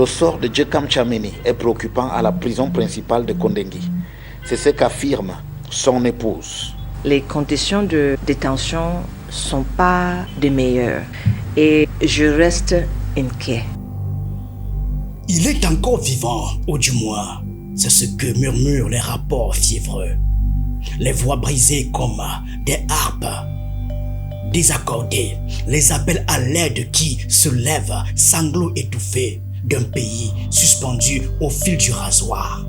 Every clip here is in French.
Le sort de Djekam Tchameni est préoccupant à la prison principale de Kondengui. C'est ce qu'affirme son épouse. Les conditions de détention ne sont pas des meilleures et je reste inquiet. Il est encore vivant, ou du moins, c'est ce que murmurent les rapports fiévreux. Les voix brisées comme des harpes, désaccordées, les appels à l'aide qui se lèvent, sanglots étouffés d'un pays suspendu au fil du rasoir.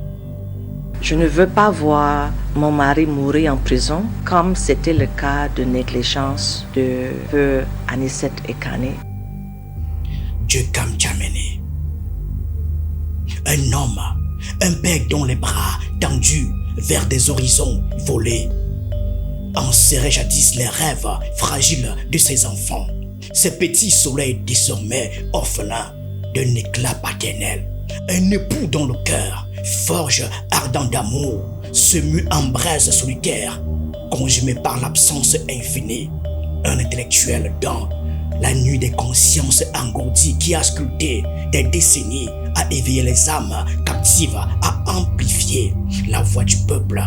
Je ne veux pas voir mon mari mourir en prison comme c'était le cas de négligence de feu Anicet Ekane. Djekam Tchameni. Un homme, un père dont les bras tendus vers des horizons volés enserraient jadis les rêves fragiles de ses enfants. Ces petits soleils désormais orphelins d'un éclat paternel. Un époux dont le cœur, forge ardent d'amour, se mue en braise solitaire, consumé par l'absence infinie. Un intellectuel dans la nuit des consciences engourdies qui a sculpté des décennies, à éveiller les âmes captives, à amplifier la voix du peuple,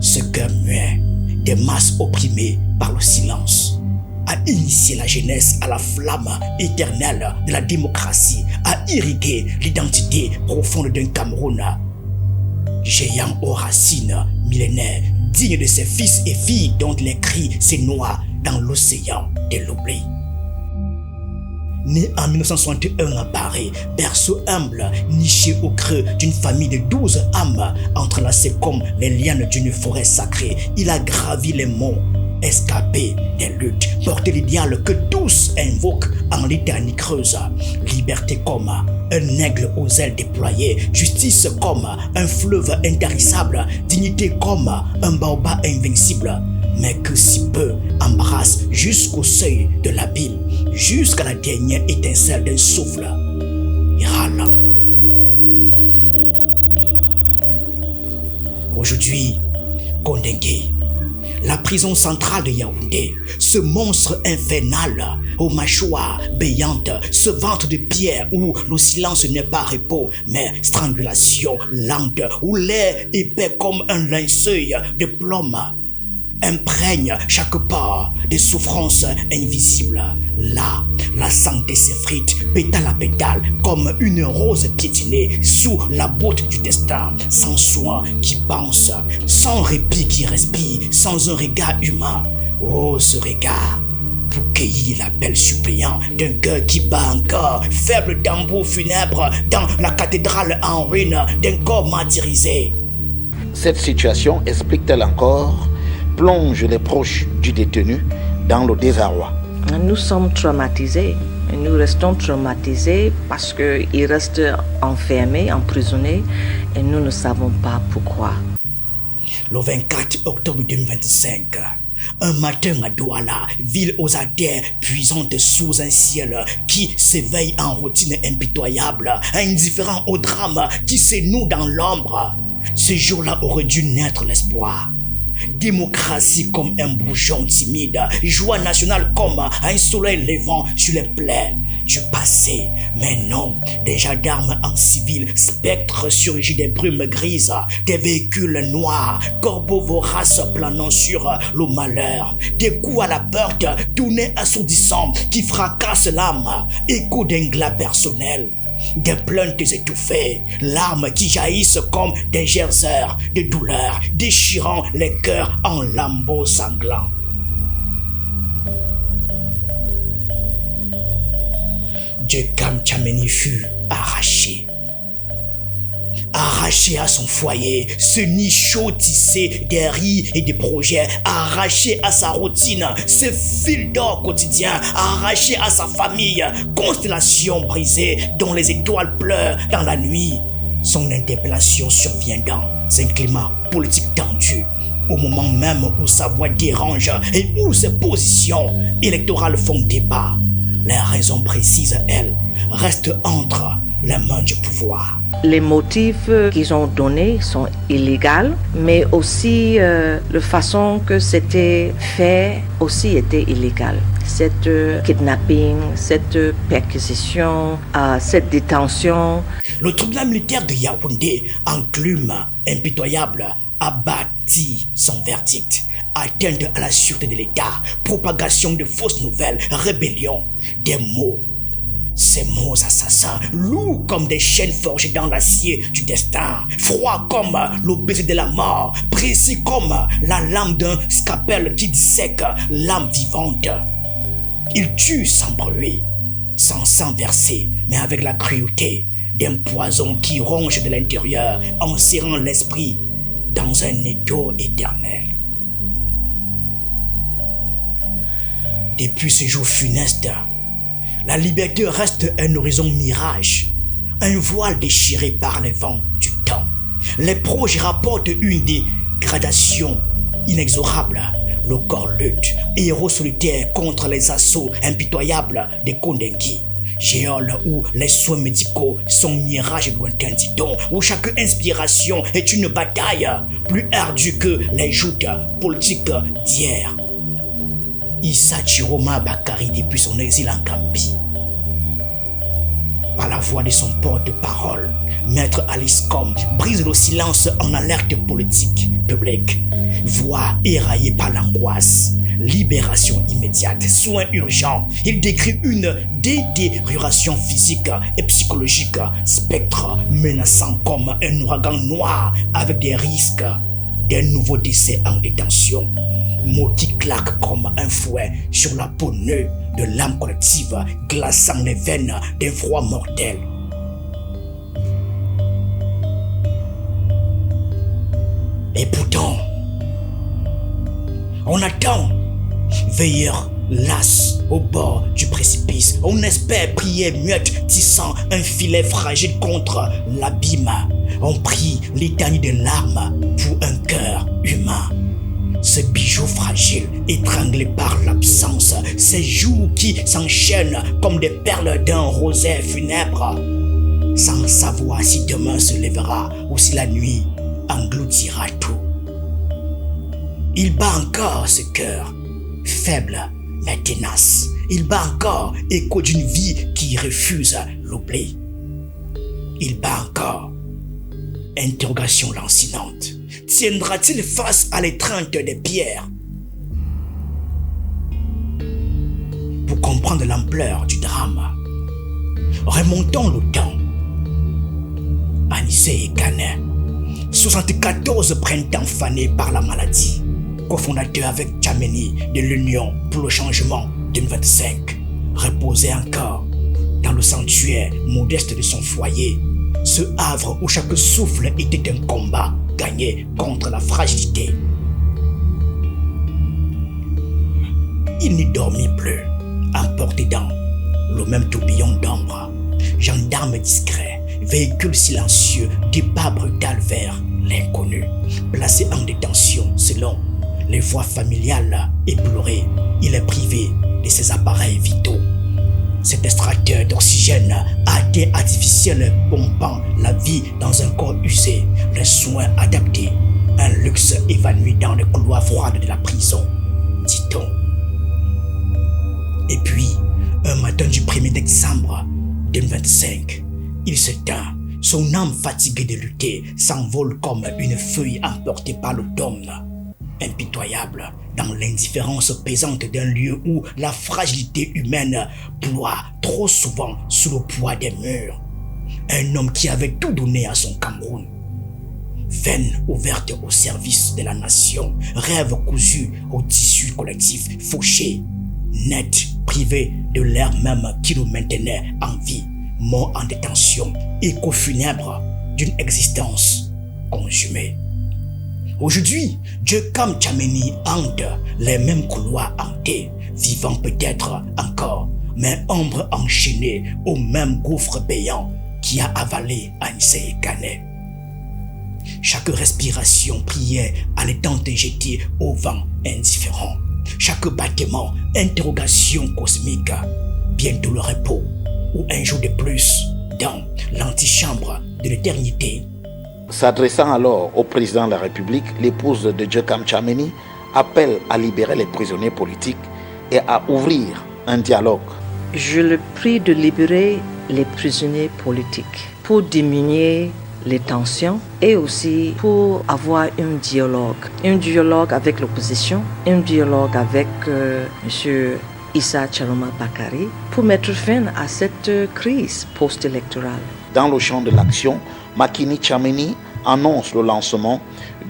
ce cœur muet des masses opprimées par le silence, à initier la jeunesse à la flamme éternelle de la démocratie, à irriguer l'identité profonde d'un Cameroun, géant aux racines millénaires, digne de ses fils et filles dont les cris se noient dans l'océan de l'oubli. Né en 1961 à Paris, berceau humble, niché au creux d'une famille de 12 âmes, entrelacées comme les lianes d'une forêt sacrée, il a gravi les monts, escapé des luttes, porté l'idéal que tous invoquent en litanie creuse. Liberté comme un aigle aux ailes déployées, justice comme un fleuve intarissable, dignité comme un baobab invincible, mais que si peu embrasse jusqu'au seuil de l'abîme, jusqu'à la dernière étincelle d'un souffle. Râlant. Aujourd'hui, Kondengui, la prison centrale de Yaoundé, ce monstre infernal aux mâchoires béantes, ce ventre de pierre où le silence n'est pas repos, mais strangulation lente, où l'air épais comme un linceul de plomb imprègne chaque pas des souffrances invisibles. Là, la santé s'effrite, pétale à pétale, comme une rose piétinée sous la botte du destin, sans soin qui pense, sans répit qui respire, sans un regard humain. Oh, ce regard, pour cueillir l'appel suppliant d'un cœur qui bat encore, faible tambour funèbre dans la cathédrale en ruine d'un corps martyrisé. Cette situation, explique-t-elle encore, plonge les proches du détenu dans le désarroi. Nous sommes traumatisés. Nous restons traumatisés parce qu'il reste enfermé, emprisonné et nous ne savons pas pourquoi. Le 24 octobre 2025, un matin à Douala, ville aux artères puisantes sous un ciel qui s'éveille en routine impitoyable, indifférent au drame qui se noue dans l'ombre. Ce jour-là aurait dû naître l'espoir. Démocratie comme un bourgeon timide, joie nationale comme un soleil levant sur les plaies du passé. Mais non, des gendarmes en civil, spectres surgis des brumes grises, des véhicules noirs, corbeaux voraces planant sur le malheur, des coups à la porte tournés assourdissants qui fracassent l'âme, écho d'un glas personnel. Des plaintes étouffées, larmes qui jaillissent comme des gerseurs de douleur, déchirant les cœurs en lambeaux sanglants. Djekam Tchameni fut arraché. Arraché à son foyer, ce nid chaud tissé des rires et des projets, arraché à sa routine, ce fil d'or quotidien, arraché à sa famille, constellation brisée dont les étoiles pleurent dans la nuit. Son interpellation survient dans un climat politique tendu, au moment même où sa voix dérange et où ses positions électorales font débat. Les raisons précises, elles, restent entre les mains du pouvoir. Les motifs qu'ils ont donnés sont illégaux, mais aussi la façon que c'était fait aussi était illégale. cette kidnapping, cette perquisition, cette détention. Le tribunal militaire de Yaoundé, enclume, impitoyable, a bâti son verdict. Atteinte à la sûreté de l'État, propagation de fausses nouvelles, rébellion, des mots. Ces mots assassins, lourds comme des chaînes forgées dans l'acier du destin, froids comme le baiser de la mort, précis comme la lame d'un scalpel qui dissèque l'âme vivante. Il tue sans bruit, sans sang versé, mais avec la cruauté d'un poison qui ronge de l'intérieur en serrant l'esprit dans un étau éternel. Depuis ce jour funeste, la liberté reste un horizon mirage, un voile déchiré par les vents du temps. Les proches rapportent une dégradation inexorable. Le corps lutte, héros solitaire contre les assauts impitoyables des Kondengui. Géole où les soins médicaux sont mirages lointains, dit-on, où chaque inspiration est une bataille plus ardue que les joutes politiques d'hier. Issa Chiroma Bakari depuis son exil en Gambie. Par la voix de son porte-parole, Maître Alice Com brise le silence en alerte politique publique. Voix éraillée par l'angoisse, libération immédiate, soins urgents. Il décrit une détérioration physique et psychologique, spectre menaçant comme un ouragan noir avec des risques d'un nouveau décès en détention. Mots qui claquent comme un fouet sur la peau nue de l'âme collective, glaçant les veines d'un froid mortel. Et pourtant, on attend, veilleur las au bord du précipice. On espère prier muette, tissant un filet fragile contre l'abîme. On prie litanie de larmes pour un cœur humain. Ce bijou fragile, étranglé par l'absence, ces joues qui s'enchaînent comme des perles d'un rosaire funèbre, sans savoir si demain se lèvera ou si la nuit engloutira tout. Il bat encore ce cœur, faible mais tenace. Il bat encore écho d'une vie qui refuse l'oubli. Il bat encore, interrogation lancinante. Tiendra-t-il face à l'étreinte des pierres? Pour comprendre l'ampleur du drame, remontons le temps. Anissé Ekane, 74 printemps fanés par la maladie, cofondateur avec Tchameni de l'Union pour le changement 2025, reposait encore dans le sanctuaire modeste de son foyer, ce havre où chaque souffle était un combat gagné contre la fragilité. Il n'y dormit plus, emporté dans le même tourbillon d'ombre. Gendarme discret, véhicule silencieux, débat brutal vers l'inconnu. Placé en détention selon les voies familiales éplorées, il est privé de ses appareils vitaux. Cet extracteur d'oxygène artificiel pompant la vie dans un corps usé, les soins adaptés, un luxe évanoui dans les couloirs froids de la prison, dit-on. Et puis, un matin du 1er décembre 2025, il s'éteint. Son âme fatiguée de lutter s'envole comme une feuille emportée par l'automne. Impitoyable dans l'indifférence pesante d'un lieu où la fragilité humaine ploie trop souvent sous le poids des murs. Un homme qui avait tout donné à son Cameroun. Veine ouverte au service de la nation, rêve cousu au tissu collectif fauché, net, privé de l'air même qui le maintenait en vie, mort en détention, écho funèbre d'une existence consumée. Aujourd'hui, Djekam Tchameni hante les mêmes couloirs hantés, vivant peut-être encore, mais ombre enchaînée au même gouffre béant qui a avalé Anissé Ekane. Chaque respiration prière allaitante jetée au vent indifférent. Chaque battement, interrogation cosmique. Bientôt le repos, ou un jour de plus, dans l'antichambre de l'éternité. S'adressant alors au président de la République, l'épouse de Djekam Tchameni appelle à libérer les prisonniers politiques et à ouvrir un dialogue. Je le prie de libérer les prisonniers politiques pour diminuer les tensions et aussi pour avoir un dialogue avec l'opposition, un dialogue avec M. Issa Tchaloma Bakary pour mettre fin à cette crise post-électorale. Dans le champ de l'action, Makini Tchameni annonce le lancement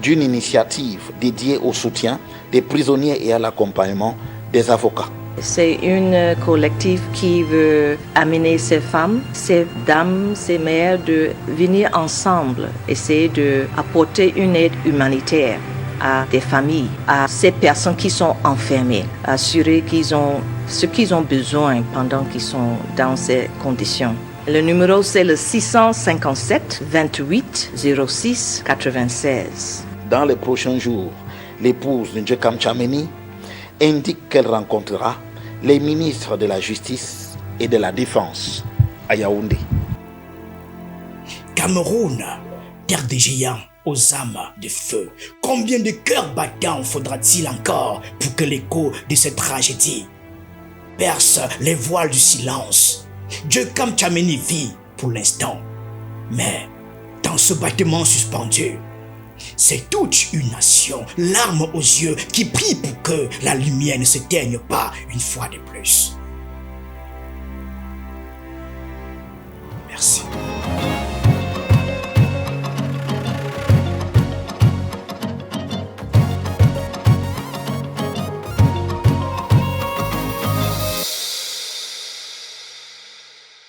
d'une initiative dédiée au soutien des prisonniers et à l'accompagnement des avocats. C'est une collective qui veut amener ces femmes, ces dames, ces mères de venir ensemble, essayer d'apporter une aide humanitaire à des familles, à ces personnes qui sont enfermées, assurer qu'ils ont ce qu'ils ont besoin pendant qu'ils sont dans ces conditions. Le numéro, c'est le 657 28 06 96. Dans les prochains jours, l'épouse de Ndjekam Tchameni indique qu'elle rencontrera les ministres de la Justice et de la Défense à Yaoundé. Cameroun, terre des géants aux âmes de feu. Combien de cœurs battants faudra-t-il encore pour que l'écho de cette tragédie perce les voiles du silence? Ndjekam Tchameni vit pour l'instant, mais dans ce battement suspendu, c'est toute une nation, larmes aux yeux, qui prie pour que la lumière ne s'éteigne pas une fois de plus.